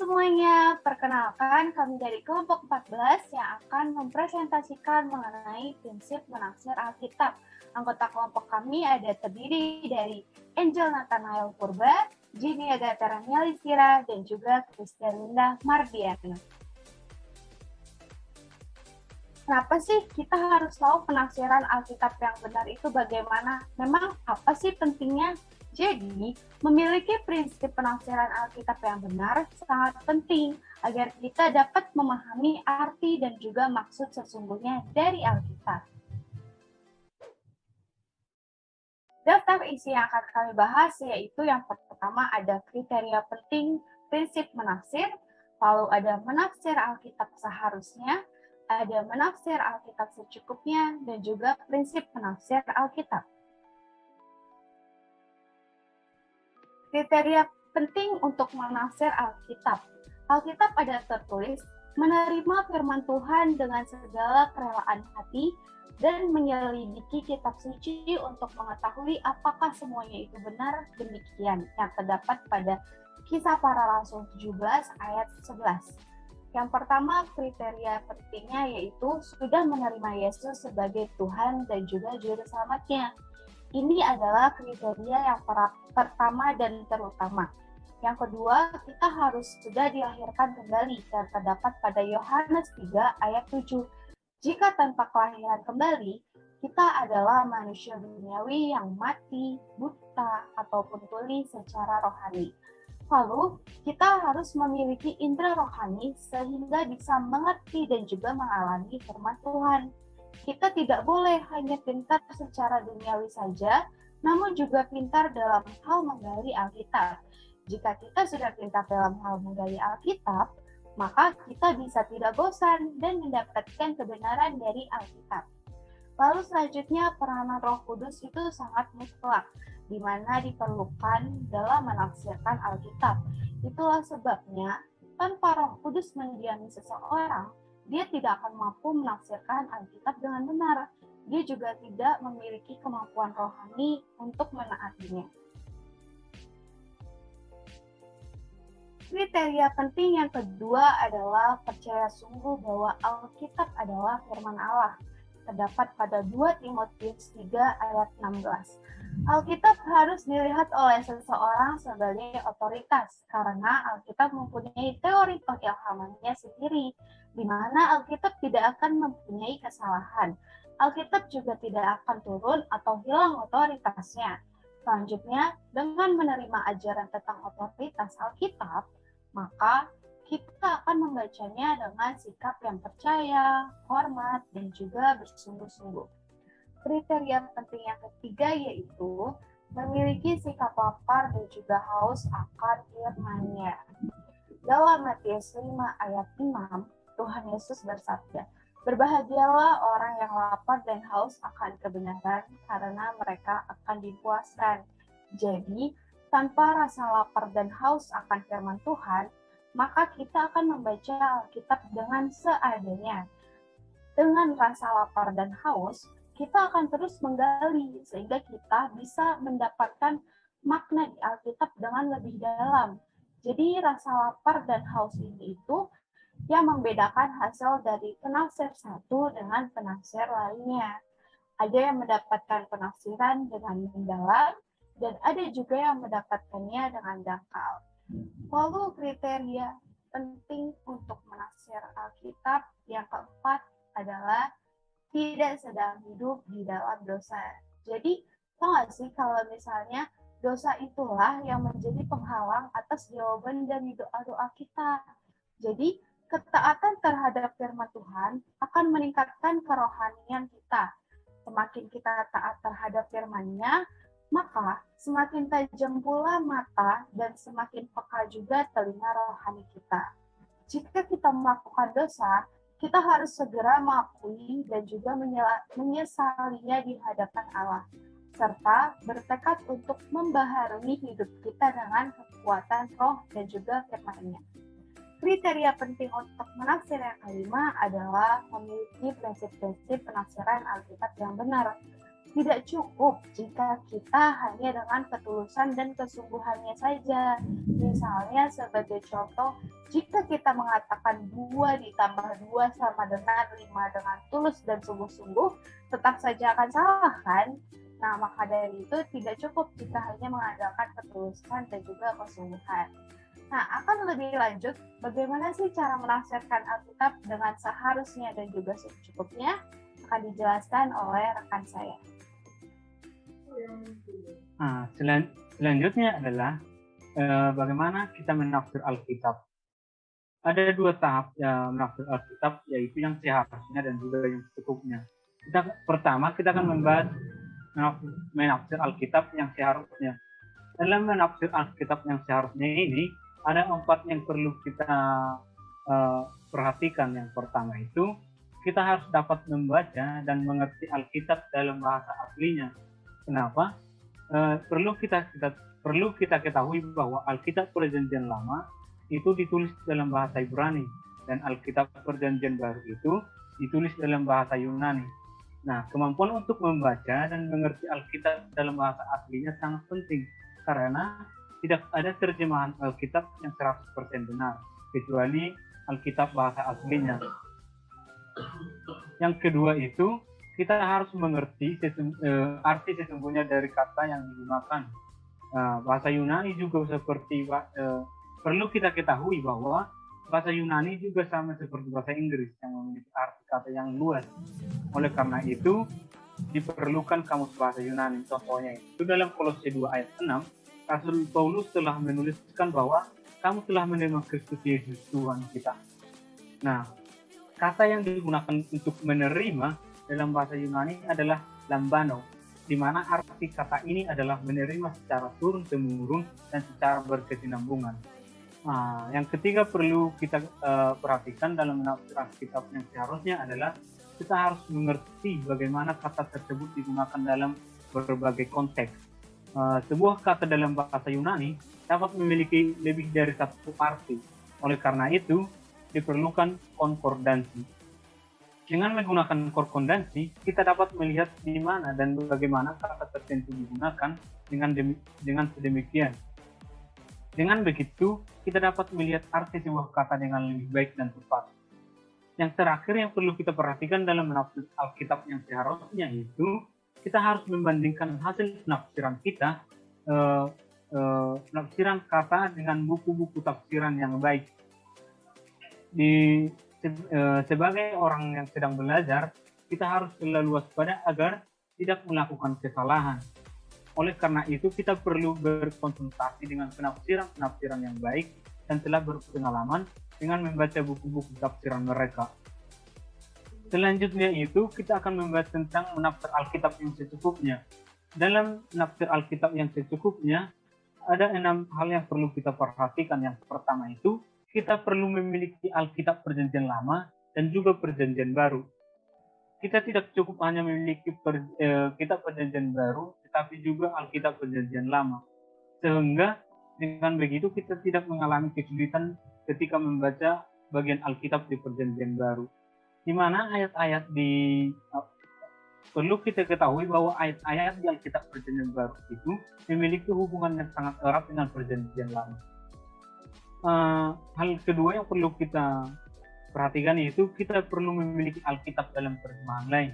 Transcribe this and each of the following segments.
semuanya, perkenalkan kami dari kelompok 14 yang akan mempresentasikan mengenai prinsip menafsir Alkitab. Anggota kelompok kami ada terdiri dari Angel Nathanael Purba, Jenny Agatha Melisira, dan juga Kristianinda Mardiana. Kenapa sih kita harus tahu penafsiran Alkitab yang benar itu bagaimana? Memang apa sih pentingnya? Jadi, memiliki prinsip penafsiran Alkitab yang benar sangat penting agar kita dapat memahami arti dan juga maksud sesungguhnya dari Alkitab. Daftar isi yang akan kami bahas yaitu yang pertama ada kriteria penting prinsip menafsir, lalu ada menafsir Alkitab seharusnya, ada menafsir Alkitab secukupnya, dan juga prinsip menafsir Alkitab. Kriteria penting untuk menafsir Alkitab. Alkitab ada tertulis, menerima firman Tuhan dengan segala kerelaan hati dan menyelidiki kitab suci untuk mengetahui apakah semuanya itu benar demikian yang terdapat pada Kisah Para Rasul 17 ayat 11. Yang pertama kriteria pentingnya yaitu sudah menerima Yesus sebagai Tuhan dan juga Juru Selamatnya. Ini adalah kriteria yang pertama dan terutama. Yang kedua, kita harus sudah dilahirkan kembali dan terdapat pada Yohanes 3 ayat 7. Jika tanpa kelahiran kembali, kita adalah manusia duniawi yang mati, buta, ataupun tuli secara rohani. Lalu, kita harus memiliki indera rohani sehingga bisa mengerti dan juga mengalami firman Tuhan. Kita tidak boleh hanya pintar secara duniawi saja, namun juga pintar dalam hal menggali Alkitab. Jika kita sudah pintar dalam hal menggali Alkitab, maka kita bisa tidak bosan dan mendapatkan kebenaran dari Alkitab. Lalu selanjutnya peranan Roh Kudus itu sangat mutlak, di mana diperlukan dalam menafsirkan Alkitab. Itulah sebabnya tanpa Roh Kudus mendiami seseorang, dia tidak akan mampu menafsirkan Alkitab dengan benar. Dia juga tidak memiliki kemampuan rohani untuk menaatinya. Kriteria penting yang kedua adalah percaya sungguh bahwa Alkitab adalah firman Allah. Terdapat pada 2 Timotius 3 ayat 16. Alkitab harus dilihat oleh seseorang sebagai otoritas karena Alkitab mempunyai teori pengilhamannya sendiri, di mana Alkitab tidak akan mempunyai kesalahan. Alkitab juga tidak akan turun atau hilang otoritasnya. Selanjutnya, dengan menerima ajaran tentang otoritas Alkitab, maka kita akan membacanya dengan sikap yang percaya, hormat, dan juga bersungguh-sungguh. Kriteria penting yang ketiga yaitu memiliki sikap lapar dan juga haus akan firman-Nya. Dalam Matius 5 ayat 6, Tuhan Yesus bersabda, "Berbahagialah orang yang lapar dan haus akan kebenaran, karena mereka akan dipuaskan." Jadi, tanpa rasa lapar dan haus akan firman Tuhan, maka kita akan membaca Alkitab dengan seadanya. Dengan rasa lapar dan haus, kita akan terus menggali sehingga kita bisa mendapatkan makna di Alkitab dengan lebih dalam. Jadi rasa lapar dan haus ini itu yang membedakan hasil dari penafsir satu dengan penafsir lainnya. Ada yang mendapatkan penafsiran dengan mendalam dan ada juga yang mendapatkannya dengan dangkal. Lalu kriteria penting untuk menafsir Alkitab yang keempat adalah tidak sedang hidup di dalam dosa. Jadi, tahu nggak sih kalau misalnya dosa itulah yang menjadi penghalang atas jawaban dari doa-doa kita. Jadi, ketaatan terhadap firman Tuhan akan meningkatkan kerohanian kita. Semakin kita taat terhadap firman-Nya, maka semakin tajam pula mata dan semakin peka juga telinga rohani kita. Jika kita melakukan dosa, kita harus segera mengakui dan juga menyesalinya di hadapan Allah, serta bertekad untuk membaharui hidup kita dengan kekuatan roh dan juga firman-Nya. Kriteria penting untuk menafsir yang kelima adalah memiliki prinsip-prinsip penafsiran Alkitab yang benar. Tidak cukup jika kita hanya dengan ketulusan dan kesungguhannya saja. Misalnya sebagai contoh, jika kita mengatakan 2 ditambah 2 sama dengan 5 dengan tulus dan sungguh-sungguh, tetap saja akan salah kan? Nah, maka dari itu tidak cukup jika hanya mengandalkan ketulusan dan juga kesungguhan. Nah, akan lebih lanjut, bagaimana sih cara menafsirkan Alkitab dengan seharusnya dan juga secukupnya? Akan dijelaskan oleh rekan saya. Nah, selanjutnya adalah bagaimana kita menafsir Alkitab. Ada 2 tahap menafsir Alkitab, yaitu yang seharusnya dan juga yang secukupnya. Pertama, kita akan membahas menafsir Alkitab yang seharusnya. Dalam menafsir Alkitab yang seharusnya ini, ada 4 yang perlu kita perhatikan. Yang pertama itu, kita harus dapat membaca dan mengerti Alkitab dalam bahasa aslinya. Kenapa? Perlu kita ketahui bahwa Alkitab Perjanjian Lama itu ditulis dalam bahasa Ibrani dan Alkitab Perjanjian Baru itu ditulis dalam bahasa Yunani. Nah, kemampuan untuk membaca dan mengerti Alkitab dalam bahasa aslinya sangat penting karena tidak ada terjemahan Alkitab yang 100% benar kecuali Alkitab bahasa aslinya. Yang kedua itu, kita harus mengerti arti sesungguhnya dari kata yang digunakan. Bahasa Yunani juga seperti perlu kita ketahui bahwa bahasa Yunani juga sama seperti bahasa Inggris yang memiliki arti kata yang luas. Oleh karena itu, diperlukan kamus bahasa Yunani. Contohnya itu dalam Kolose 2 ayat 6, Rasul Paulus telah menuliskan bahwa kamu telah menerima Kristus Yesus Tuhan kita. Nah, kata yang digunakan untuk menerima dalam bahasa Yunani adalah lambano, di mana arti kata ini adalah menerima secara turun-temurun dan secara berkesinambungan. Nah, yang ketiga perlu kita perhatikan dalam menafsir Alkitab yang seharusnya adalah kita harus mengerti bagaimana kata tersebut digunakan dalam berbagai konteks. Sebuah kata dalam bahasa Yunani dapat memiliki lebih dari satu arti. Oleh karena itu, diperlukan konkordansi. Dengan menggunakan konkordansi, kita dapat melihat di mana dan bagaimana kata tertentu digunakan dengan sedemikian. Dengan begitu, kita dapat melihat arti sebuah kata dengan lebih baik dan tepat. Yang terakhir yang perlu kita perhatikan dalam menafsir Alkitab yang seharusnya itu, kita harus membandingkan hasil penafsiran kita, penafsiran kata dengan buku-buku tafsiran yang baik. Sebagai orang yang sedang belajar, kita harus selalu waspada agar tidak melakukan kesalahan. Oleh karena itu, kita perlu berkonsultasi dengan penafsiran yang baik dan telah berpengalaman dengan membaca buku-buku tafsiran mereka. Selanjutnya itu, kita akan membahas tentang menafsir Alkitab yang secukupnya. Dalam menafsir Alkitab yang secukupnya, ada 6 hal yang perlu kita perhatikan. Yang pertama itu, kita perlu memiliki Alkitab Perjanjian Lama dan juga Perjanjian Baru. Kita tidak cukup hanya memiliki kitab Perjanjian Baru, tetapi juga Alkitab Perjanjian Lama. Sehingga dengan begitu kita tidak mengalami kesulitan ketika membaca bagian Alkitab di Perjanjian Baru. Di mana ayat-ayat perlu kita ketahui bahwa ayat-ayat di Alkitab Perjanjian Baru itu memiliki hubungan yang sangat erat dengan Perjanjian Lama. Hal kedua yang perlu kita perhatikan itu kita perlu memiliki Alkitab dalam terjemahan lain.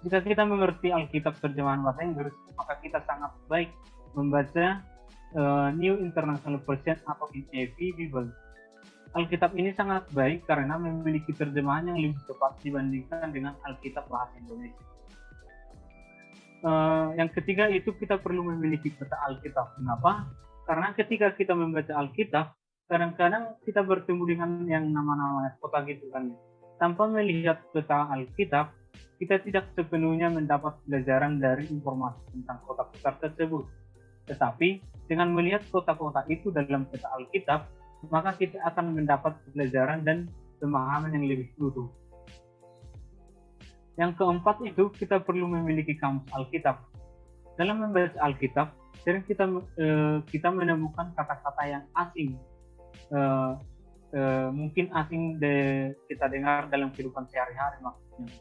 Jika kita mengerti Alkitab terjemahan bahasa Inggris, maka kita sangat baik membaca New International Version atau NIV Bible. Alkitab ini sangat baik karena memiliki terjemahan yang lebih tepat dibandingkan dengan Alkitab bahasa Indonesia. Yang ketiga itu kita perlu memiliki peta Alkitab. Kenapa? Karena ketika kita membaca Alkitab, kadang-kadang kita bertemu dengan yang nama-nama kota gitu kan. Tanpa melihat peta Alkitab, kita tidak sepenuhnya mendapat pelajaran dari informasi tentang kota-kota tersebut. Tetapi dengan melihat kota-kota itu dalam peta Alkitab, maka kita akan mendapat pelajaran dan pemahaman yang lebih utuh. Yang keempat itu kita perlu memiliki kamus Alkitab. Dalam membaca Alkitab, sering kita menemukan kata-kata yang asing. Mungkin asing kita dengar dalam kehidupan sehari-hari maksudnya.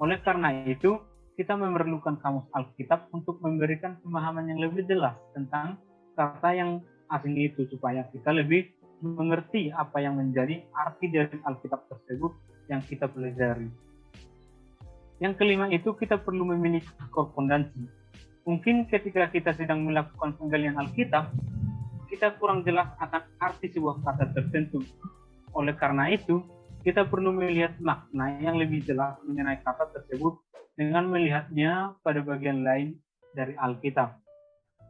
Oleh karena itu, kita memerlukan kamus Alkitab untuk memberikan pemahaman yang lebih jelas tentang kata yang asing itu, supaya kita lebih mengerti apa yang menjadi arti dari Alkitab tersebut yang kita pelajari. Yang kelima itu, kita perlu memiliki korrespondensi. Mungkin ketika kita sedang melakukan penggalian Alkitab, kita kurang jelas akan arti sebuah kata tertentu. Oleh karena itu, kita perlu melihat makna yang lebih jelas mengenai kata tersebut dengan melihatnya pada bagian lain dari Alkitab.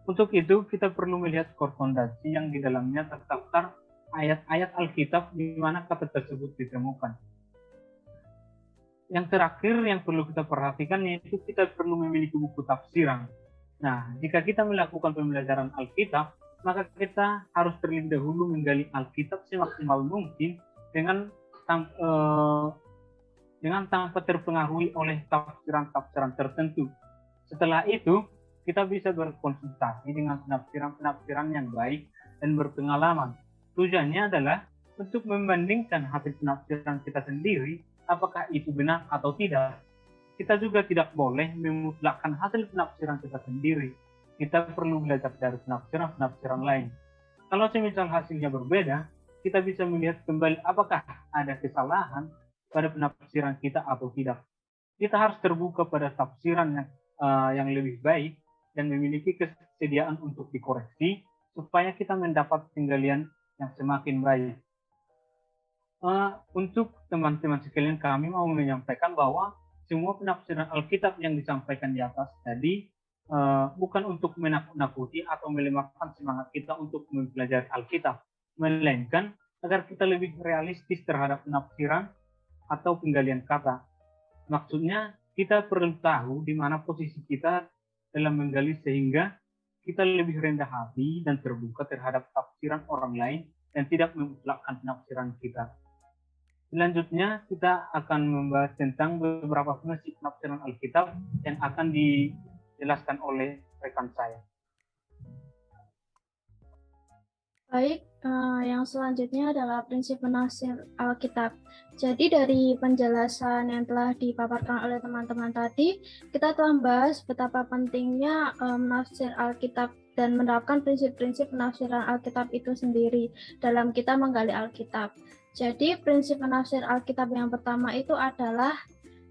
Untuk itu, kita perlu melihat korrespondensi yang di dalamnya terdaftar ayat-ayat Alkitab di mana kata tersebut ditemukan. Yang terakhir yang perlu kita perhatikan yaitu kita perlu memiliki buku tafsiran. Nah, jika kita melakukan pembelajaran Alkitab, maka kita harus terlebih dahulu menggali Alkitab semaksimal mungkin dengan tanpa terpengaruhi oleh tafsiran-tafsiran tertentu. Setelah itu, kita bisa berkonsultasi dengan penafsiran-penafsiran yang baik dan berpengalaman. Tujuannya adalah untuk membandingkan hasil penafsiran kita sendiri, apakah itu benar atau tidak. Kita juga tidak boleh memutlakkan hasil penafsiran kita sendiri. Kita perlu belajar dari penafsiran-penafsiran lain. Kalau semisal hasilnya berbeda, kita bisa melihat kembali apakah ada kesalahan pada penafsiran kita atau tidak. Kita harus terbuka pada tafsiran yang lebih baik dan memiliki kesediaan untuk dikoreksi supaya kita mendapat penggalian yang semakin baik. Untuk teman-teman sekalian, kami mau menyampaikan bahwa semua penafsiran Alkitab yang disampaikan di atas tadi bukan untuk menakut-nakuti atau melemahkan semangat kita untuk mempelajari Alkitab, melainkan agar kita lebih realistis terhadap penafsiran atau penggalian kata. Maksudnya, kita perlu tahu di mana posisi kita dalam menggali sehingga kita lebih rendah hati dan terbuka terhadap tafsiran orang lain dan tidak memutlakkan penafsiran kita. Selanjutnya, kita akan membahas tentang beberapa prinsip penafsiran Alkitab yang akan dijelaskan oleh rekan saya. Baik, yang selanjutnya adalah prinsip penafsir Alkitab. Jadi dari penjelasan yang telah dipaparkan oleh teman-teman tadi, kita telah membahas betapa pentingnya menafsir Alkitab dan menerapkan prinsip-prinsip penafsiran Alkitab itu sendiri dalam kita menggali Alkitab. Jadi prinsip penafsir Alkitab yang pertama itu adalah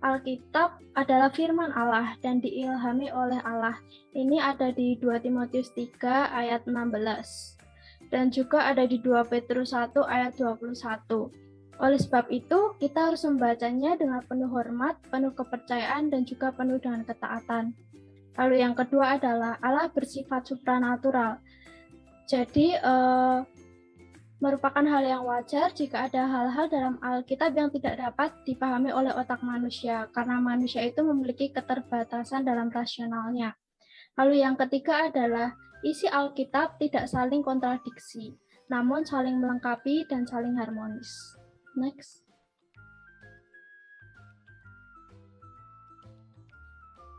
Alkitab adalah firman Allah dan diilhami oleh Allah. Ini ada di 2 Timotius 3 ayat 16. Dan juga ada di 2 Petrus 1 ayat 21. Oleh sebab itu, kita harus membacanya dengan penuh hormat, penuh kepercayaan, dan juga penuh dengan ketaatan. Lalu yang kedua adalah Allah bersifat supranatural. Jadi, merupakan hal yang wajar jika ada hal-hal dalam Alkitab yang tidak dapat dipahami oleh otak manusia, karena manusia itu memiliki keterbatasan dalam rasionalnya. Lalu yang ketiga adalah isi Alkitab tidak saling kontradiksi, namun saling melengkapi dan saling harmonis. Next.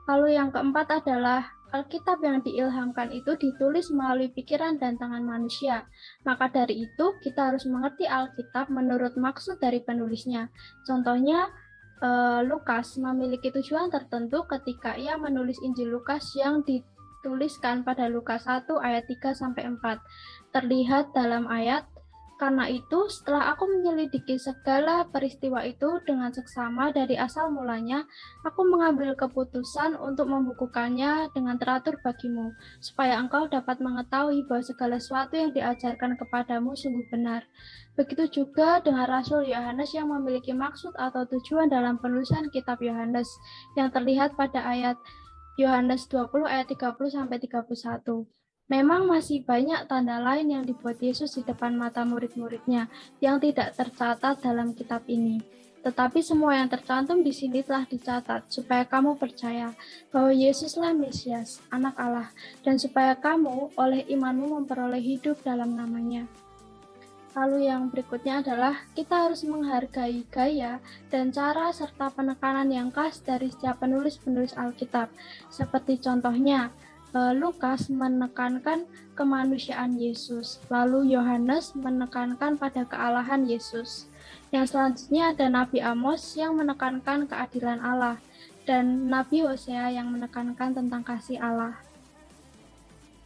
Lalu yang keempat adalah Alkitab yang diilhamkan itu ditulis melalui pikiran dan tangan manusia. Maka dari itu, kita harus mengerti Alkitab menurut maksud dari penulisnya. Contohnya, Lukas memiliki tujuan tertentu ketika ia menulis Injil Lukas yang dituliskan pada Lukas 1 ayat 3-4. Terlihat dalam ayat, karena itu setelah aku menyelidiki segala peristiwa itu dengan seksama dari asal mulanya, aku mengambil keputusan untuk membukukannya dengan teratur bagimu, supaya engkau dapat mengetahui bahwa segala sesuatu yang diajarkan kepadamu sungguh benar. Begitu juga dengan Rasul Yohanes yang memiliki maksud atau tujuan dalam penulisan kitab Yohanes, yang terlihat pada ayat Yohanes 20 ayat 30-31. Memang masih banyak tanda lain yang dibuat Yesus di depan mata murid-muridnya yang tidak tercatat dalam kitab ini. Tetapi semua yang tercantum di sini telah dicatat, supaya kamu percaya bahwa Yesuslah Mesias, Anak Allah, dan supaya kamu oleh imanmu memperoleh hidup dalam namanya. Lalu yang berikutnya adalah kita harus menghargai gaya dan cara serta penekanan yang khas dari setiap penulis-penulis Alkitab. Seperti contohnya, Lukas menekankan kemanusiaan Yesus, lalu Yohanes menekankan pada kealahan Yesus. Yang selanjutnya ada Nabi Amos yang menekankan keadilan Allah, dan Nabi Hosea yang menekankan tentang kasih Allah.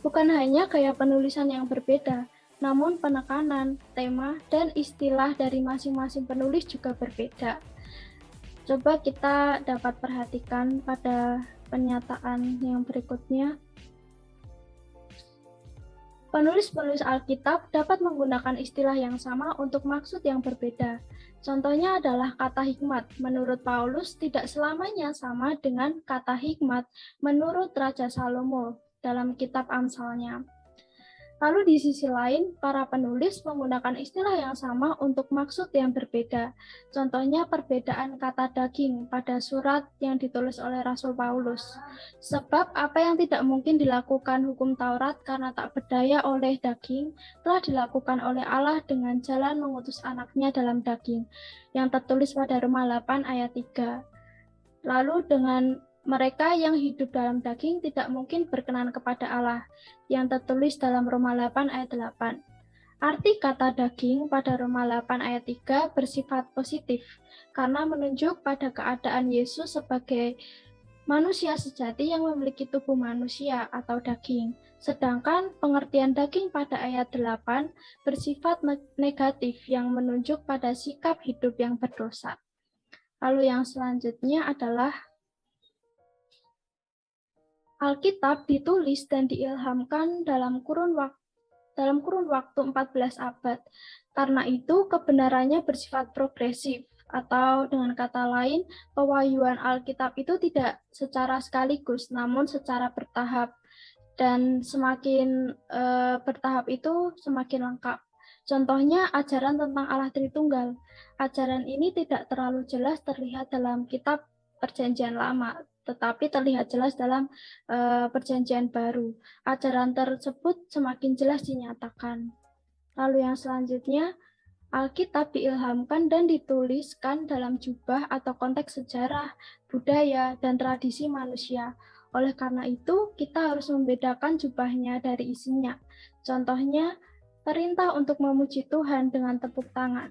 Bukan hanya gaya penulisan yang berbeda, namun penekanan, tema, dan istilah dari masing-masing penulis juga berbeda. Coba kita dapat perhatikan pada pernyataan yang berikutnya. Penulis-penulis Alkitab dapat menggunakan istilah yang sama untuk maksud yang berbeda. Contohnya adalah kata hikmat. Menurut Paulus, tidak selamanya sama dengan kata hikmat menurut Raja Salomo dalam kitab Amsalnya. Lalu di sisi lain, para penulis menggunakan istilah yang sama untuk maksud yang berbeda. Contohnya perbedaan kata daging pada surat yang ditulis oleh Rasul Paulus. Sebab apa yang tidak mungkin dilakukan hukum Taurat karena tak berdaya oleh daging, telah dilakukan oleh Allah dengan jalan mengutus anaknya dalam daging, yang tertulis pada Roma 8 ayat 3. Lalu dengan mereka yang hidup dalam daging tidak mungkin berkenan kepada Allah, yang tertulis dalam Roma 8 ayat 8. Arti kata daging pada Roma 8 ayat 3 bersifat positif, karena menunjuk pada keadaan Yesus sebagai manusia sejati yang memiliki tubuh manusia atau daging. Sedangkan pengertian daging pada ayat 8 bersifat negatif yang menunjuk pada sikap hidup yang berdosa. Lalu yang selanjutnya adalah Alkitab ditulis dan diilhamkan dalam kurun waktu 14 abad. Karena itu, kebenarannya bersifat progresif, atau dengan kata lain, pewahyuan Alkitab itu tidak secara sekaligus, namun secara bertahap. Dan semakin bertahap itu semakin lengkap. Contohnya, ajaran tentang Allah Tritunggal. Ajaran ini tidak terlalu jelas terlihat dalam kitab Perjanjian Lama, tetapi terlihat jelas dalam Perjanjian Baru. Ajaran tersebut semakin jelas dinyatakan. Lalu yang selanjutnya, Alkitab diilhamkan dan dituliskan dalam jubah atau konteks sejarah, budaya, dan tradisi manusia. Oleh karena itu, kita harus membedakan jubahnya dari isinya. Contohnya, perintah untuk memuji Tuhan dengan tepuk tangan.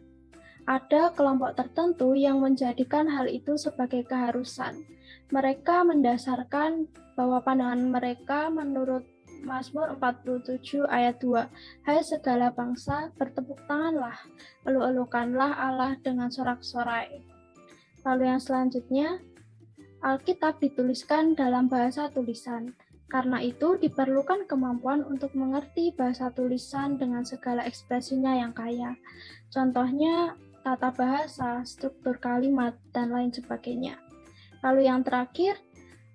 Ada kelompok tertentu yang menjadikan hal itu sebagai keharusan. Mereka mendasarkan bahwa pandangan mereka menurut Mazmur 47 ayat 2, "Hai segala bangsa, bertepuk tanganlah, elu-elukanlah Allah dengan sorak-sorai." Lalu yang selanjutnya, Alkitab dituliskan dalam bahasa tulisan. Karena itu diperlukan kemampuan untuk mengerti bahasa tulisan dengan segala ekspresinya yang kaya. Contohnya, tata bahasa, struktur kalimat, dan lain sebagainya. Lalu yang terakhir,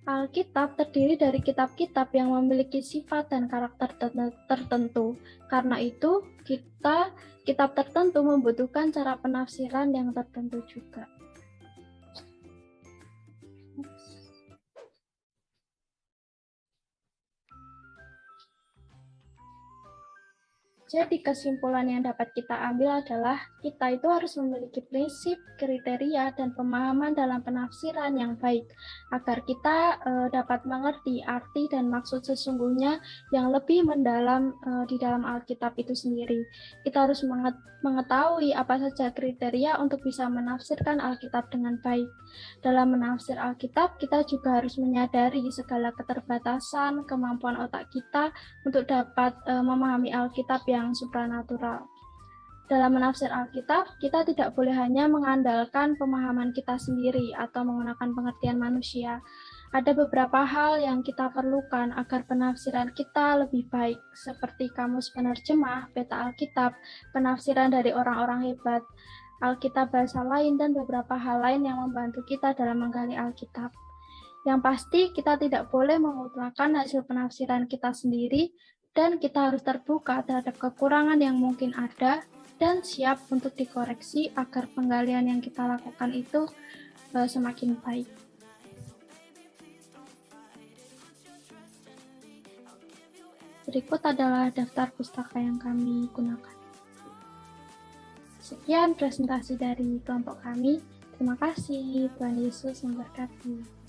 Alkitab terdiri dari kitab-kitab yang memiliki sifat dan karakter tertentu. Karena itu, kitab tertentu membutuhkan cara penafsiran yang tertentu juga. Jadi kesimpulan yang dapat kita ambil adalah kita itu harus memiliki prinsip, kriteria, dan pemahaman dalam penafsiran yang baik agar kita dapat mengerti arti dan maksud sesungguhnya yang lebih mendalam di dalam Alkitab itu sendiri. Kita harus mengetahui apa saja kriteria untuk bisa menafsirkan Alkitab dengan baik. Dalam menafsir Alkitab, kita juga harus menyadari segala keterbatasan, kemampuan otak kita untuk dapat memahami Alkitab yang supranatural. Dalam menafsir Alkitab, kita tidak boleh hanya mengandalkan pemahaman kita sendiri atau menggunakan pengertian manusia. Ada beberapa hal yang kita perlukan agar penafsiran kita lebih baik, seperti kamus penerjemah, peta Alkitab, penafsiran dari orang-orang hebat, Alkitab bahasa lain, dan beberapa hal lain yang membantu kita dalam menggali Alkitab. Yang pasti, kita tidak boleh memutlakkan hasil penafsiran kita sendiri, dan kita harus terbuka terhadap kekurangan yang mungkin ada dan siap untuk dikoreksi agar penggalian yang kita lakukan itu semakin baik. Berikut adalah daftar pustaka yang kami gunakan. Sekian presentasi dari kelompok kami. Terima kasih. Tuhan Yesus memberkati.